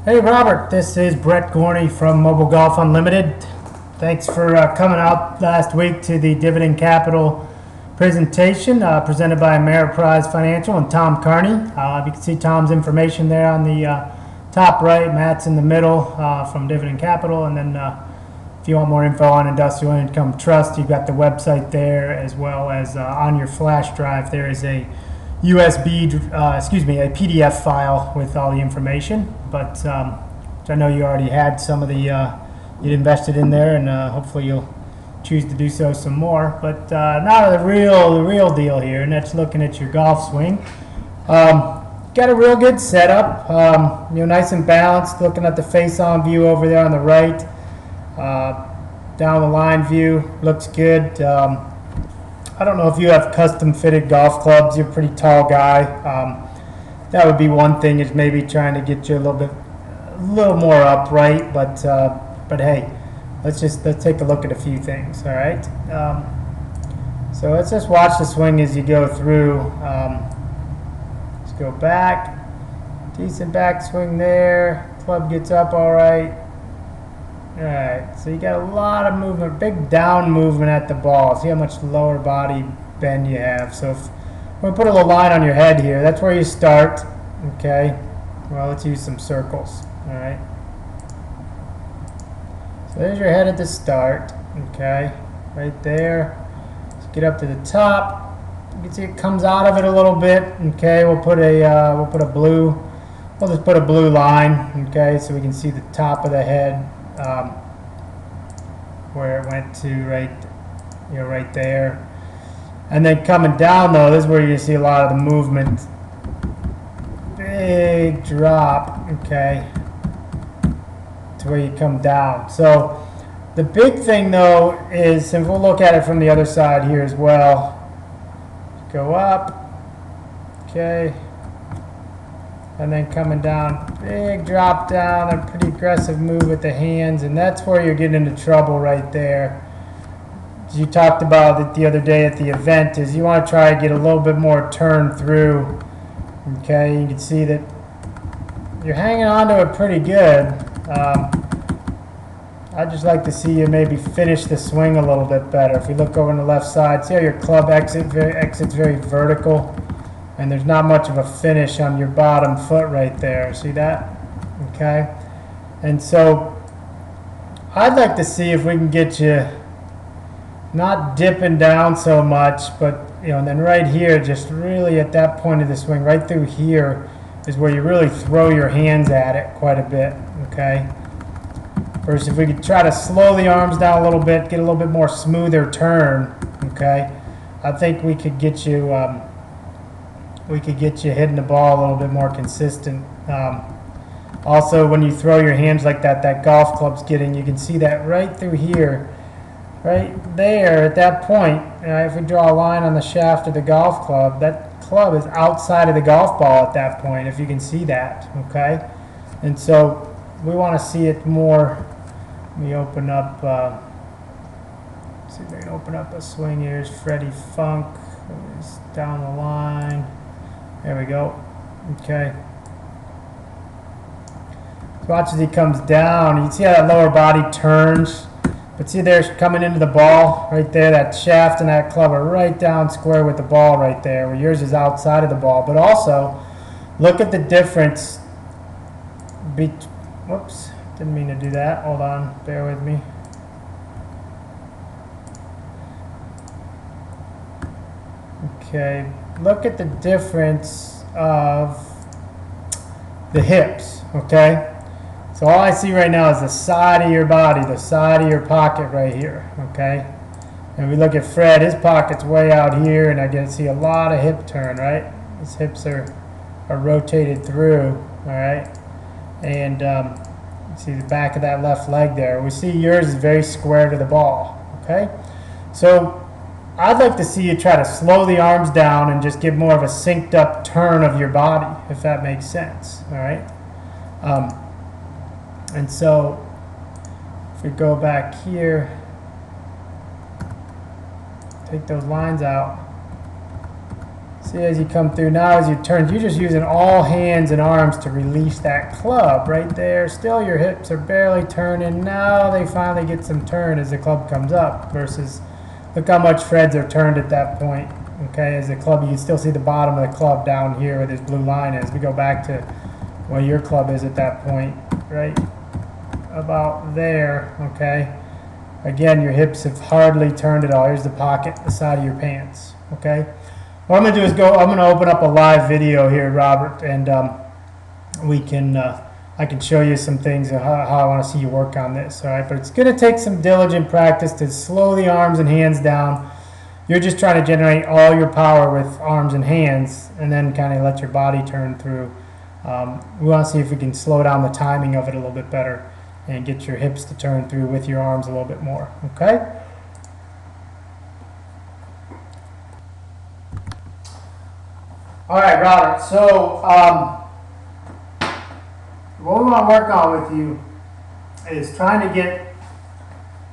Hey Robert, this is Brett Gorney from Mobile Golf Unlimited. Thanks for coming out last week to the Dividend Capital presentation presented by Ameriprise Financial and Tom Carney. You can see Tom's information there on the top right. Matt's in the middle from Dividend Capital. And then if you want more info on Industrial Income Trust, you've got the website there, as well as on your flash drive there is a a PDF file with all the information. But which I know you already had some of the you'd invested in there, and hopefully you'll choose to do so some more. But now the real deal here, and that's looking at your golf swing. Got a real good setup, nice and balanced. Looking at the face-on view over there on the right, down the line view looks good. I don't know if you have custom fitted golf clubs. You're a pretty tall guy. That would be one thing, is maybe trying to get you a little more upright. But hey, let's take a look at a few things. All right. So let's just watch the swing as you go through. Let's go back. Decent backswing there. Club gets up all right. All right, so you got a lot of movement, big down movement at the ball. See how much lower body bend you have. So if we put a little line on your head here, that's where you start. Okay, well, let's use some circles. All right, so there's your head at the start. Okay, right there. Let's get up to the top. You can see it comes out of it a little bit. Okay, we'll just put a blue line. Okay, so we can see the top of the head. Where it went to, right there. And then coming down, though, this is where you see a lot of the movement. Big drop, okay, to where you come down. So the big thing, though, is, and we'll look at it from the other side here as well. Go up, okay, and then coming down, big drop down, a pretty aggressive move with the hands, and that's where you're getting into trouble right there. As you talked about it the other day at the event, is you want to try to get a little bit more turn through. Okay, you can see that you're hanging on to it pretty good. I'd just like to see you maybe finish the swing a little bit better. If you look over on the left side, see how your club exits very vertical? And there's not much of a finish on your bottom foot right there. See that? Okay. And so I'd like to see if we can get you not dipping down so much, but and then right here, just really at that point of the swing, right through here, is where you really throw your hands at it quite a bit. Okay. First, if we could try to slow the arms down a little bit, get a little bit more smoother turn. Okay. I think we could get you. Hitting the ball a little bit more consistent. Also, when you throw your hands like that, that golf club's getting, you can see that right through here, right there at that point. If we draw a line on the shaft of the golf club, that club is outside of the golf ball at that point, if you can see that, okay? And so we want to see it more. Let me open up, see if I can open up a swing here. Here's Freddie Funk. He's down the line. There we go. Okay. So watch as he comes down. You can see how that lower body turns. But see there, coming into the ball right there, that shaft and that club are right down square with the ball right there, where yours is outside of the ball. But also, look at the difference. Whoops, didn't mean to do that. Hold on, bear with me. Okay. Look at the difference of the hips, okay? So all I see right now is the side of your body, the side of your pocket right here, okay? And we look at Fred, his pocket's way out here, and I can see a lot of hip turn, right? His hips are rotated through, all right? And see the back of that left leg there. We see yours is very square to the ball, okay? So I'd like to see you try to slow the arms down and just give more of a synced up turn of your body, if that makes sense, all right? And so if we go back here, take those lines out, See, as you come through now, as you turn, you're just using all hands and arms to release that club right there. Still, your hips are barely turning. Now they finally get some turn as the club comes up versus, look how much Fred's are turned at that point. Okay, as the club, you can still see the bottom of the club down here where this blue line is. We go back to where your club is at that point, right about there, okay? Again, your hips have hardly turned at all. Here's the pocket, the side of your pants, okay? What I'm going to do is I'm going to open up a live video here, Robert, and we can, I can show you some things of how I want to see you work on this, all right? But it's going to take some diligent practice to slow the arms and hands down. You're just trying to generate all your power with arms and hands and then kind of let your body turn through. We want to see if we can slow down the timing of it a little bit better and get your hips to turn through with your arms a little bit more, okay? All right, Robert, so what we want to work on with you is trying to get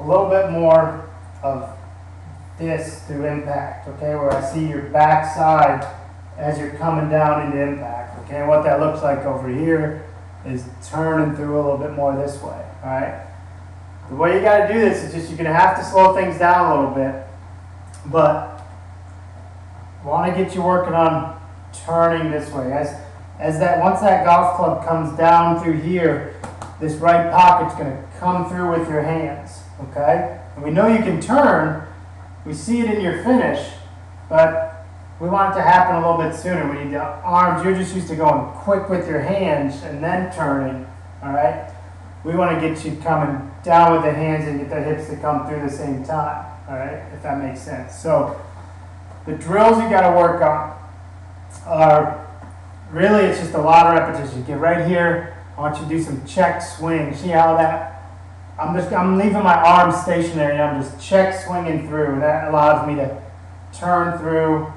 a little bit more of this through impact, okay, where I see your back side as you're coming down into impact, okay? What that looks like over here is turning through a little bit more this way, all right? The way you got to do this is just you're going to have to slow things down a little bit, but I want to get you working on turning this way. As that, once that golf club comes down through here, this right pocket's going to come through with your hands, okay? And we know you can turn. We see it in your finish, but we want it to happen a little bit sooner. When you do arms, you're just used to going quick with your hands and then turning, all right? We want to get you coming down with the hands and get the hips to come through the same time, all right, if that makes sense. So the drills you got to work on are really, it's just a lot of repetition. Get right here. I want you to do some check swing. See how that, I'm leaving my arms stationary and I'm just check swinging through. That allows me to turn through,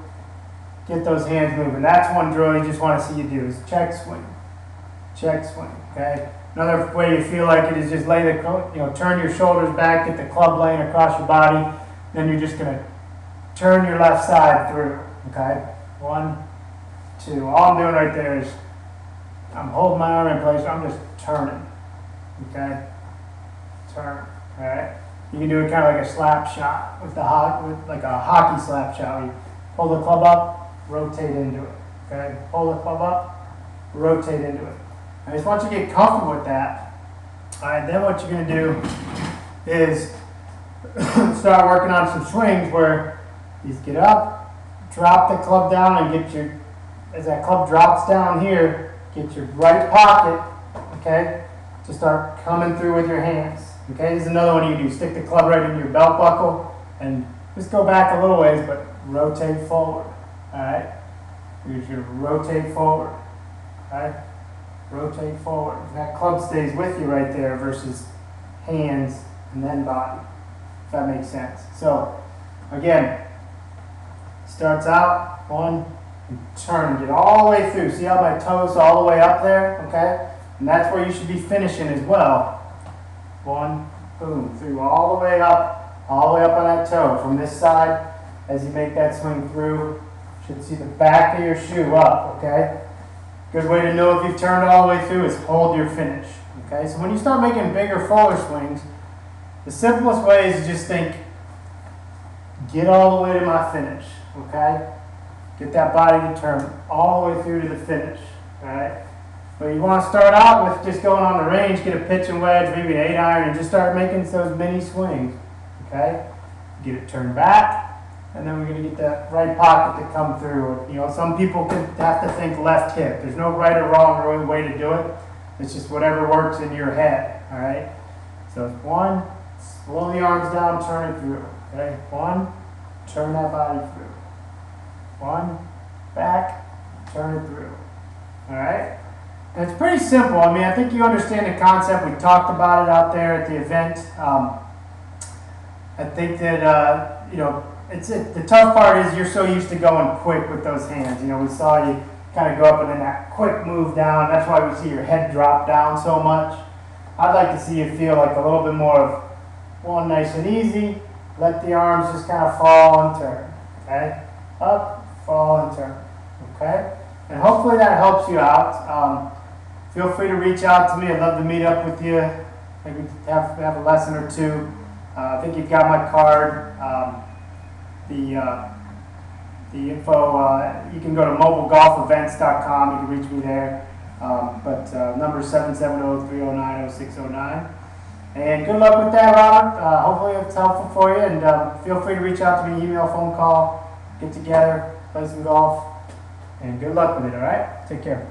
get those hands moving. That's one drill you just want to see you do is check swing, okay? Another way you feel like it is just lay the, turn your shoulders back, get the club laying across your body. Then you're just going to turn your left side through, okay? 1, 2. All I'm doing right there is I'm holding my arm in place. I'm just turning, okay? Turn, all right? You can do it kind of like a slap shot with like a hockey slap shot. You pull the club up, rotate into it, okay? Pull the club up, rotate into it. I just want you to get comfortable with that. All right, then what you're going to do is start working on some swings where you get up, drop the club down, and get your, as that club drops down here, get your right pocket, okay, to start coming through with your hands. Okay, this is another one you do. Stick the club right in your belt buckle and just go back a little ways, but rotate forward. All right, here's your rotate forward. All right, rotate forward. And that club stays with you right there versus hands and then body, if that makes sense. So again, starts out 1 and turn, get all the way through. See how my toes all the way up there? Okay, and that's where you should be finishing as well. 1, boom, through all the way up on that toe. From this side, as you make that swing through, you should see the back of your shoe up, okay? Good way to know if you've turned all the way through is hold your finish, okay? So when you start making bigger, fuller swings, the simplest way is to just think, get all the way to my finish, okay? Get that body to turn all the way through to the finish, all right? But you want to start out with just going on the range, get a pitch and wedge, maybe an 8-iron, and just start making those mini swings, okay? Get it turned back, and then we're going to get that right pocket to come through. You know, some people can have to think left hip. There's no right or wrong way to do it. It's just whatever works in your head, all right? So 1, slow the arms down, turn it through, okay? 1, turn that body through. 1, back, turn it through, all right? And it's pretty simple. I mean, I think you understand the concept. We talked about it out there at the event. I think that, the tough part is you're so used to going quick with those hands. You know, we saw you kind of go up and then that quick move down. That's why we see your head drop down so much. I'd like to see you feel like a little bit more of 1, nice and easy. Let the arms just kind of fall and turn. Okay? Up, fall and turn. Okay? And hopefully that helps you out. Feel free to reach out to me. I'd love to meet up with you. Maybe have a lesson or two. I think you've got my card. The info, you can go to mobilegolfevents.com. You can reach me there. Number is 770-309-0609. And good luck with that, Robert. Hopefully it's helpful for you. And feel free to reach out to me, email, phone call, get together, play some golf. And good luck with it, all right? Take care.